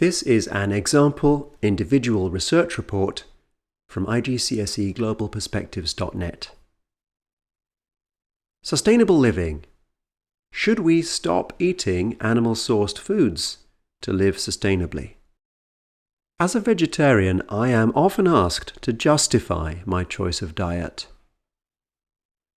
This is an example individual research report from IGCSE globalperspectives.net. Sustainable living. Should we stop eating animal-sourced foods to live sustainably? As a vegetarian, I am often asked to justify my choice of diet.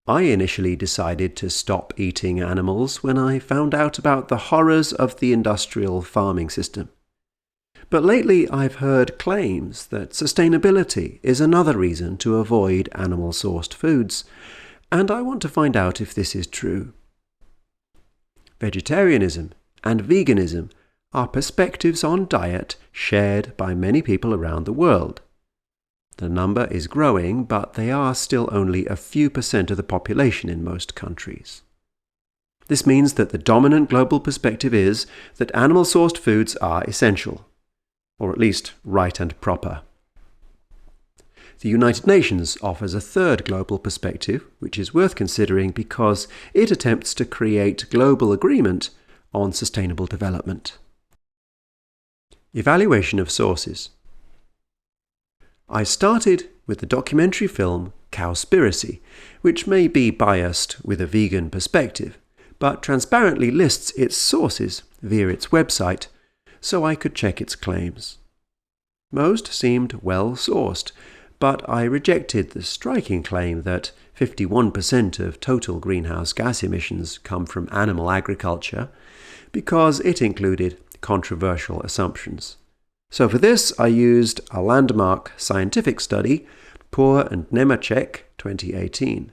I initially decided to stop eating animals when I found out about the horrors of the industrial farming system. But lately I've heard claims that sustainability is another reason to avoid animal-sourced foods, and I want to find out if this is true. Vegetarianism and veganism are perspectives on diet shared by many people around the world. The number is growing, but they are still only a few % of the population in most countries. This means that the dominant global perspective is that animal-sourced foods are essential, or at least right and proper. The United Nations offers a third global perspective, which is worth considering because it attempts to create global agreement on sustainable development. Evaluation of sources. I started with the documentary film Cowspiracy, which may be biased with a vegan perspective, but transparently lists its sources via its website, so I could check its claims. Most seemed well sourced, but I rejected the striking claim that 51% of total greenhouse gas emissions come from animal agriculture because it included controversial assumptions. So for this, I used a landmark scientific study, Poor and Nemacek, 2018.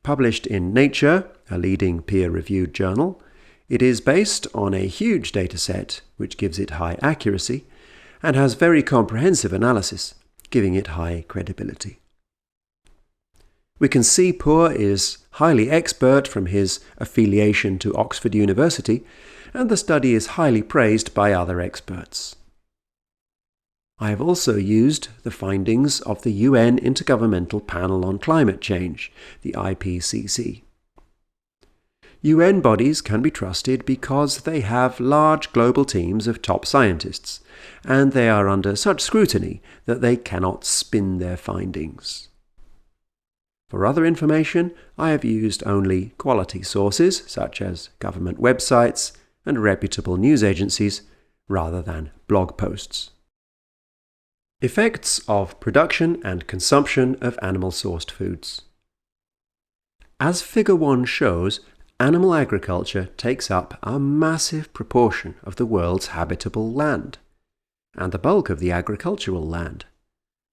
Published in Nature, a leading peer-reviewed journal, it is based on a huge dataset, which gives it high accuracy, and has very comprehensive analysis, giving it high credibility. We can see Poor is highly expert from his affiliation to Oxford University, and the study is highly praised by other experts. I have also used the findings of the UN Intergovernmental Panel on Climate Change, the IPCC. UN bodies can be trusted because they have large global teams of top scientists, and they are under such scrutiny that they cannot spin their findings. For other information, I have used only quality sources, such as government websites and reputable news agencies, rather than blog posts. Effects of production and consumption of animal-sourced foods. As Fig.1 shows, animal agriculture takes up a massive proportion of the world's habitable land, and the bulk of the agricultural land.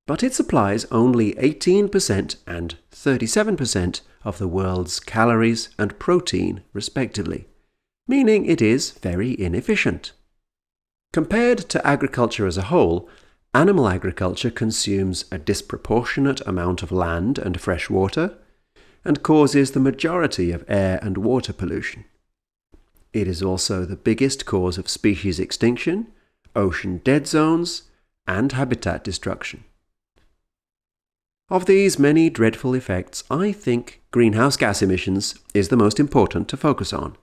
But it supplies only 18% and 37% of the world's calories and protein, respectively, meaning it is very inefficient. Compared to agriculture as a whole, animal agriculture consumes a disproportionate amount of land and fresh water, and causes the majority of air and water pollution. It is also the biggest cause of species extinction, ocean dead zones, and habitat destruction. Of these many dreadful effects, I think greenhouse gas emissions is the most important to focus on,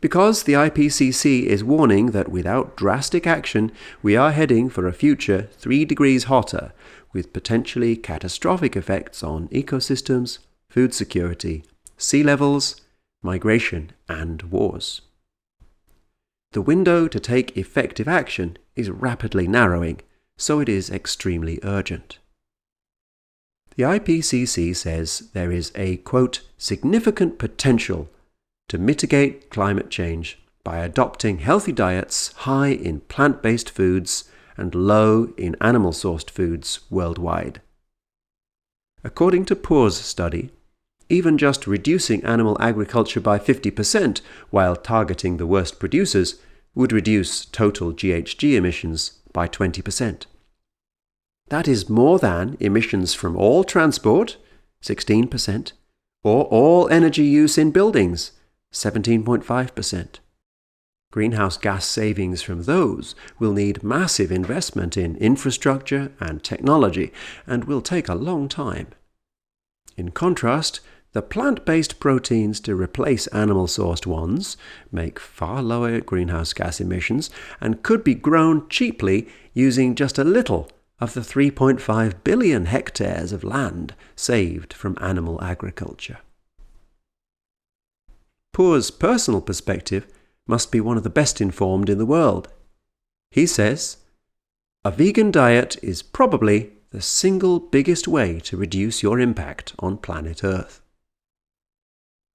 because the IPCC is warning that without drastic action, we are heading for a future 3 degrees hotter, with potentially catastrophic effects on ecosystems, food security, sea levels, migration, and wars. The window to take effective action is rapidly narrowing, so it is extremely urgent. The IPCC says there is a, quote, significant potential to mitigate climate change by adopting healthy diets high in plant-based foods and low in animal-sourced foods worldwide. According to Poor's study, even just reducing animal agriculture by 50% while targeting the worst producers would reduce total GHG emissions by 20%. That is more than emissions from all transport, 16%, or all energy use in buildings, 17.5%. Greenhouse gas savings from those will need massive investment in infrastructure and technology and will take a long time. In contrast, the plant-based proteins to replace animal-sourced ones make far lower greenhouse gas emissions and could be grown cheaply using just a little of the 3.5 billion hectares of land saved from animal agriculture. Poor's personal perspective must be one of the best informed in the world. He says, "A vegan diet is probably the single biggest way to reduce your impact on planet Earth."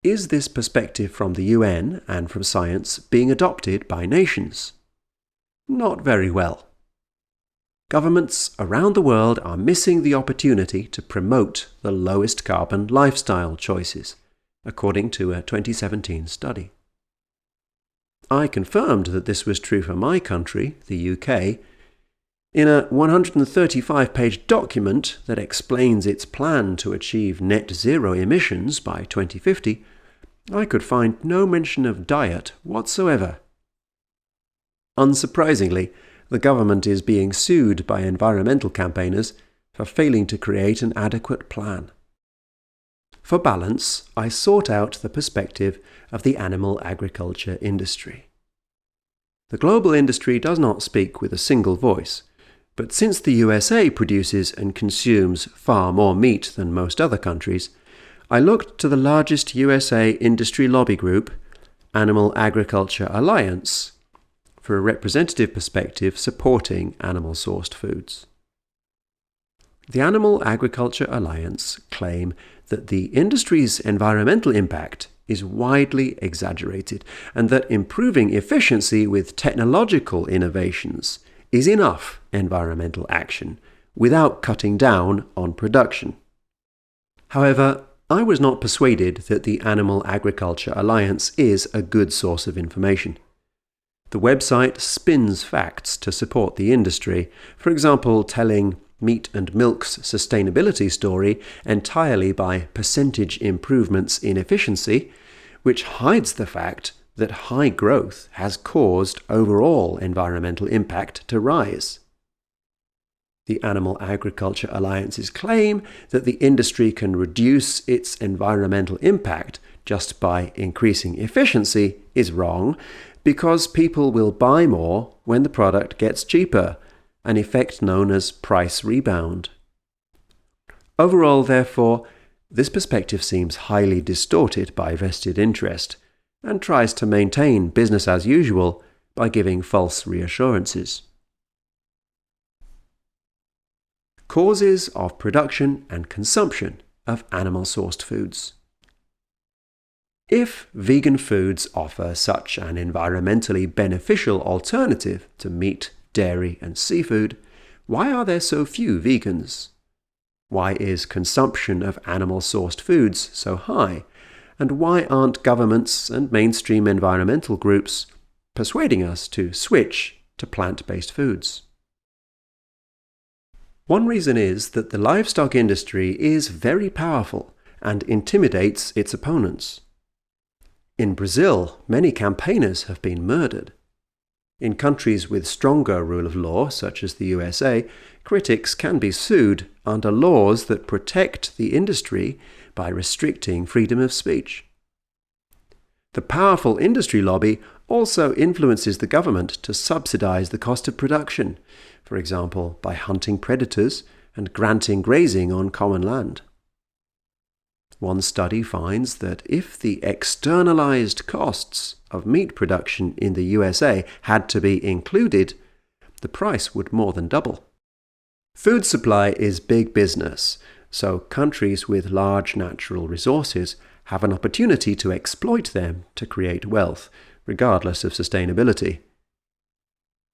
Is this perspective from the UN and from science being adopted by nations? Not very well. Governments around the world are missing the opportunity to promote the lowest carbon lifestyle choices, according to a 2017 study. I confirmed that this was true for my country, the UK, in a 135-page document that explains its plan to achieve net zero emissions by 2050. I could find no mention of diet whatsoever. Unsurprisingly, the government is being sued by environmental campaigners for failing to create an adequate plan. For balance, I sought out the perspective of the animal agriculture industry. The global industry does not speak with a single voice, but since the USA produces and consumes far more meat than most other countries, I looked to the largest USA industry lobby group, Animal Agriculture Alliance, for a representative perspective supporting animal-sourced foods. The Animal Agriculture Alliance claim that the industry's environmental impact is widely exaggerated and that improving efficiency with technological innovations is enough environmental action without cutting down on production. However, I was not persuaded that the Animal Agriculture Alliance is a good source of information. The website spins facts to support the industry, for example, telling meat and milk's sustainability story entirely by percentage improvements in efficiency, which hides the fact that high growth has caused overall environmental impact to rise. The Animal Agriculture Alliance's claim that the industry can reduce its environmental impact just by increasing efficiency is wrong, because people will buy more when the product gets cheaper, an effect known as price rebound. Overall, therefore, this perspective seems highly distorted by vested interest and tries to maintain business as usual by giving false reassurances. Causes of production and consumption of animal-sourced foods. If vegan foods offer such an environmentally beneficial alternative to meat, dairy and seafood, why are there so few vegans? Why is consumption of animal-sourced foods so high? And why aren't governments and mainstream environmental groups persuading us to switch to plant-based foods? One reason is that the livestock industry is very powerful and intimidates its opponents. In Brazil, many campaigners have been murdered. In countries with stronger rule of law, such as the USA, critics can be sued under laws that protect the industry by restricting freedom of speech. The powerful industry lobby also influences the government to subsidize the cost of production, for example, by hunting predators and granting grazing on common land. One study finds that if the externalized costs of meat production in the USA had to be included, the price would more than double. Food supply is big business, so countries with large natural resources have an opportunity to exploit them to create wealth, regardless of sustainability.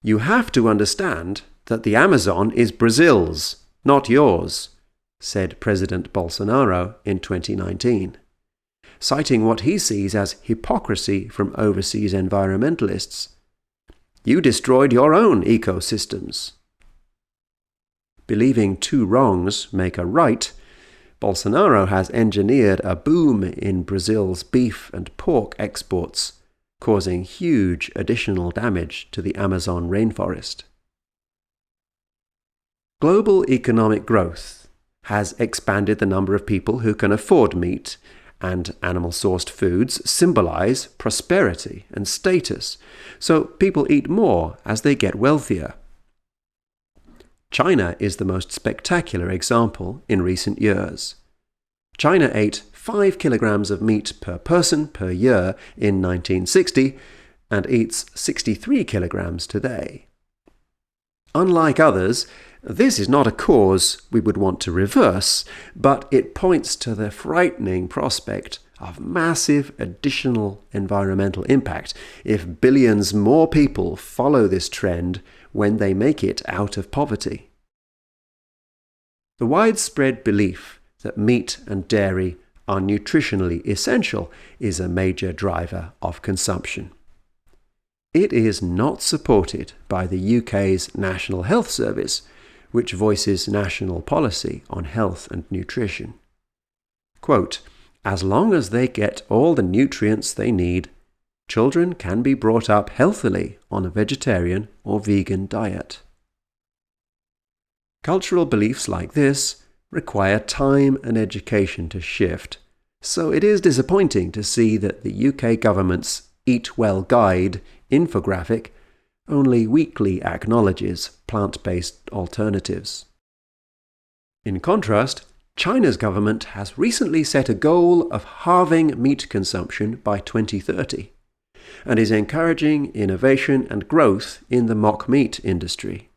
You have to understand that the Amazon is Brazil's, not yours, said President Bolsonaro in 2019, citing what he sees as hypocrisy from overseas environmentalists. You destroyed your own ecosystems. Believing two wrongs make a right, Bolsonaro has engineered a boom in Brazil's beef and pork exports, causing huge additional damage to the Amazon rainforest. Global economic growth has expanded the number of people who can afford meat and animal-sourced foods symbolize prosperity and status, so people eat more as they get wealthier. China is the most spectacular example in recent years. China ate 5 kilograms of meat per person per year in 1960 and eats 63 kilograms today. Unlike others, this is not a cause we would want to reverse, but it points to the frightening prospect of massive additional environmental impact if billions more people follow this trend when they make it out of poverty. The widespread belief that meat and dairy are nutritionally essential is a major driver of consumption. It is not supported by the UK's National Health Service, which voices national policy on health and nutrition. Quote, "As long as they get all the nutrients they need, children can be brought up healthily on a vegetarian or vegan diet." Cultural beliefs like this require time and education to shift, so it is disappointing to see that the UK government's Eat Well Guide infographic only weakly acknowledges plant-based alternatives. In contrast, China's government has recently set a goal of halving meat consumption by 2030 and is encouraging innovation and growth in the mock meat industry.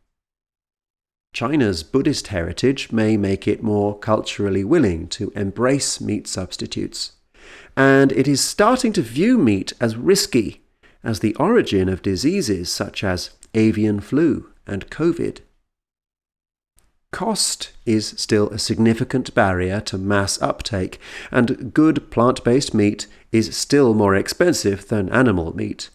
China's Buddhist heritage may make it more culturally willing to embrace meat substitutes, and it is starting to view meat as risky as the origin of diseases such as avian flu and COVID. Cost is still a significant barrier to mass uptake, and good plant-based meat is still more expensive than animal meat.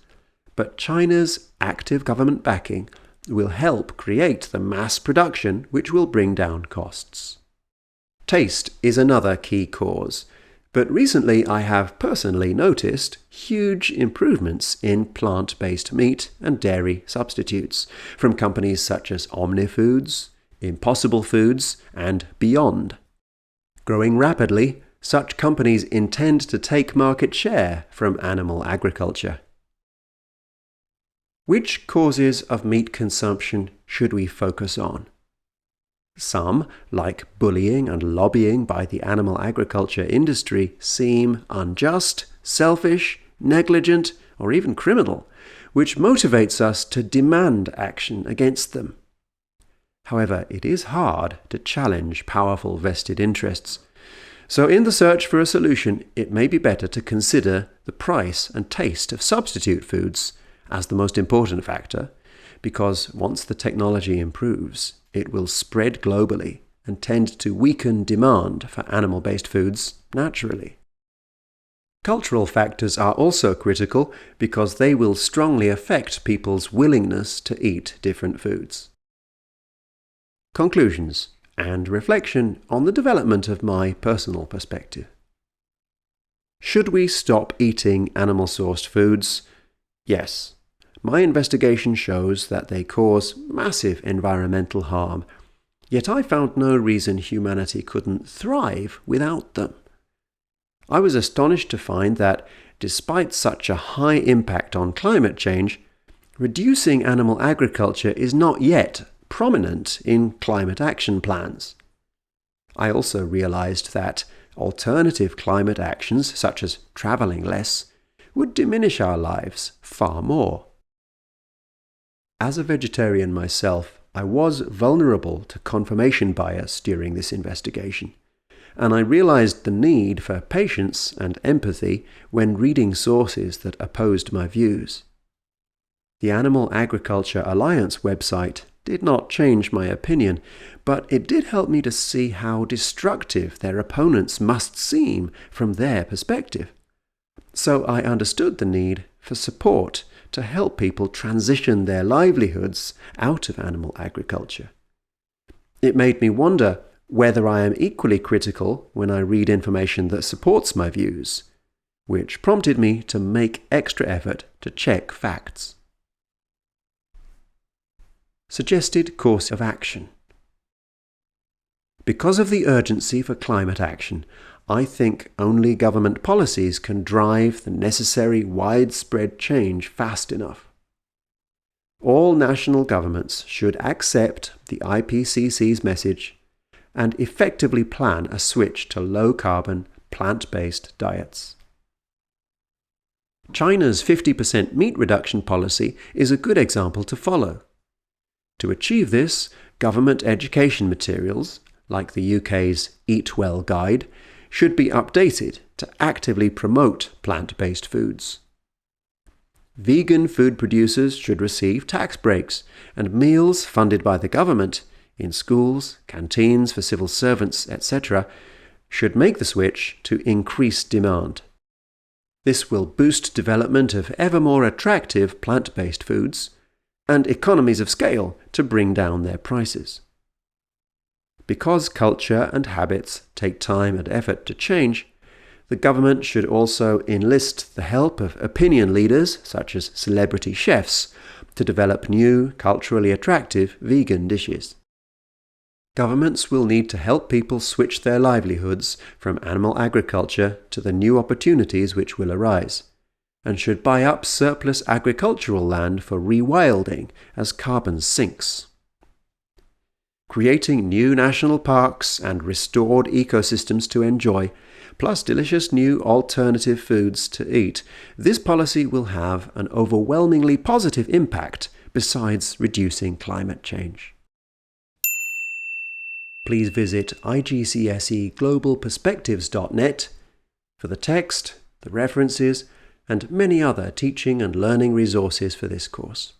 But China's active government backing will help create the mass production which will bring down costs. Taste is another key cause, but recently I have personally noticed huge improvements in plant-based meat and dairy substitutes from companies such as Omnifoods, Impossible Foods, and Beyond. Growing rapidly, such companies intend to take market share from animal agriculture. Which causes of meat consumption should we focus on? Some, like bullying and lobbying by the animal agriculture industry, seem unjust, selfish, negligent, or even criminal, which motivates us to demand action against them. However, it is hard to challenge powerful vested interests. So in the search for a solution, it may be better to consider the price and taste of substitute foods as the most important factor, because once the technology improves, it will spread globally and tend to weaken demand for animal-based foods naturally. Cultural factors are also critical because they will strongly affect people's willingness to eat different foods. Conclusions and reflection on the development of my personal perspective. Should we stop eating animal-sourced foods? Yes. My investigation shows that they cause massive environmental harm, yet I found no reason humanity couldn't thrive without them. I was astonished to find that, despite such a high impact on climate change, reducing animal agriculture is not yet prominent in climate action plans. I also realized that alternative climate actions, such as traveling less, would diminish our lives far more. As a vegetarian myself, I was vulnerable to confirmation bias during this investigation, and I realized the need for patience and empathy when reading sources that opposed my views. The Animal Agriculture Alliance website did not change my opinion, but it did help me to see how destructive their opponents must seem from their perspective. So I understood the need for support to help people transition their livelihoods out of animal agriculture. It made me wonder whether I am equally critical when I read information that supports my views, which prompted me to make extra effort to check facts. Suggested course of action. Because of the urgency for climate action, I think only government policies can drive the necessary widespread change fast enough. All national governments should accept the IPCC's message and effectively plan a switch to low-carbon, plant-based diets. China's 50% meat reduction policy is a good example to follow. To achieve this, government education materials, like the UK's Eat Well guide, should be updated to actively promote plant-based foods. Vegan food producers should receive tax breaks, and meals funded by the government in schools, canteens for civil servants, etc., should make the switch to increase demand. This will boost development of ever more attractive plant-based foods and economies of scale to bring down their prices. Because culture and habits take time and effort to change, the government should also enlist the help of opinion leaders, such as celebrity chefs, to develop new, culturally attractive vegan dishes. Governments will need to help people switch their livelihoods from animal agriculture to the new opportunities which will arise, and should buy up surplus agricultural land for rewilding as carbon sinks. Creating new national parks and restored ecosystems to enjoy, plus delicious new alternative foods to eat, this policy will have an overwhelmingly positive impact besides reducing climate change. Please visit IGCSE globalperspectives.net for the text, the references, and many other teaching and learning resources for this course.